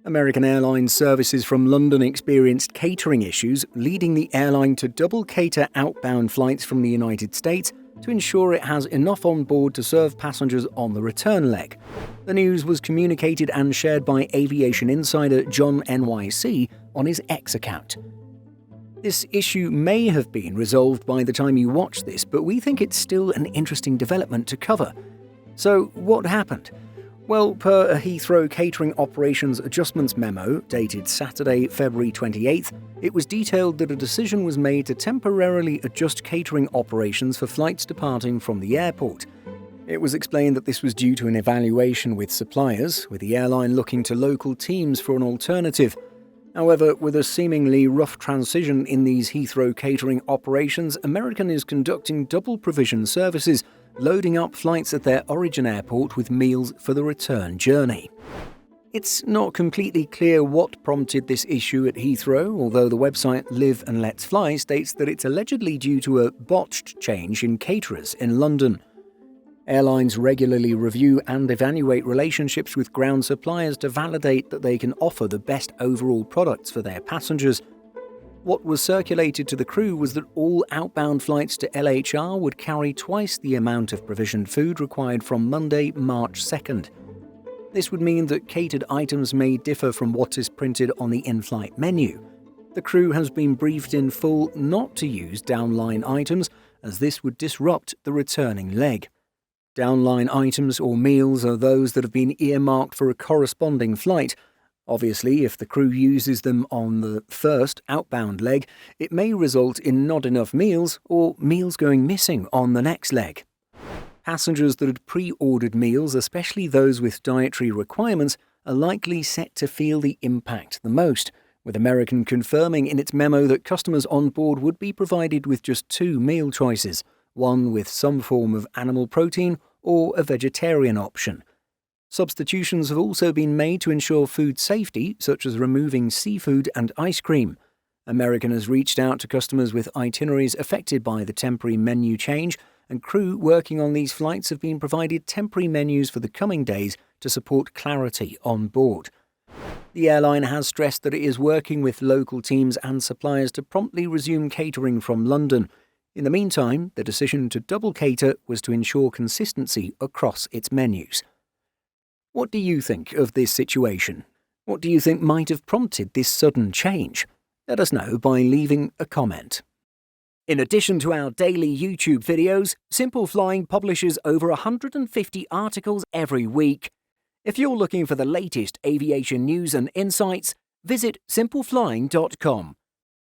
American Airlines services from London experienced catering issues, leading the airline to double cater outbound flights from the United States to ensure it has enough on board to serve passengers on the return leg. The news was communicated and shared by aviation insider John NYC on his X account. This issue may have been resolved by the time you watch this, but we think it's still an interesting development to cover. So, what happened? Well, per a Heathrow Catering Operations Adjustments memo dated Saturday, February 28th, it was detailed that a decision was made to temporarily adjust catering operations for flights departing from the airport. It was explained that this was due to an evaluation with suppliers, with the airline looking to local teams for an alternative. However, with a seemingly rough transition in these Heathrow catering operations, American is conducting double provision services, loading up flights at their origin airport with meals for the return journey. It's not completely clear what prompted this issue at Heathrow, although the website Live and Let's Fly states that it's allegedly due to a botched change in caterers in London. Airlines regularly review and evaluate relationships with ground suppliers to validate that they can offer the best overall products for their passengers. What was circulated to the crew was that all outbound flights to LHR would carry twice the amount of provisioned food required from Monday, March 2nd. This would mean that catered items may differ from what is printed on the in-flight menu. The crew has been briefed in full not to use downline items, as this would disrupt the returning leg. Downline items or meals are those that have been earmarked for a corresponding flight. Obviously, if the crew uses them on the first outbound leg, it may result in not enough meals or meals going missing on the next leg. Passengers that had pre-ordered meals, especially those with dietary requirements, are likely set to feel the impact the most, with American confirming in its memo that customers on board would be provided with just 2 meal choices, one with some form of animal protein or a vegetarian option. Substitutions have also been made to ensure food safety, such as removing seafood and ice cream. American has reached out to customers with itineraries affected by the temporary menu change, and crew working on these flights have been provided temporary menus for the coming days to support clarity on board. The airline has stressed that it is working with local teams and suppliers to promptly resume catering from London. In the meantime, the decision to double cater was to ensure consistency across its menus. What do you think of this situation? What do you think might have prompted this sudden change? Let us know by leaving a comment. In addition to our daily YouTube videos, Simple Flying publishes over 150 articles every week. If you're looking for the latest aviation news and insights, visit simpleflying.com.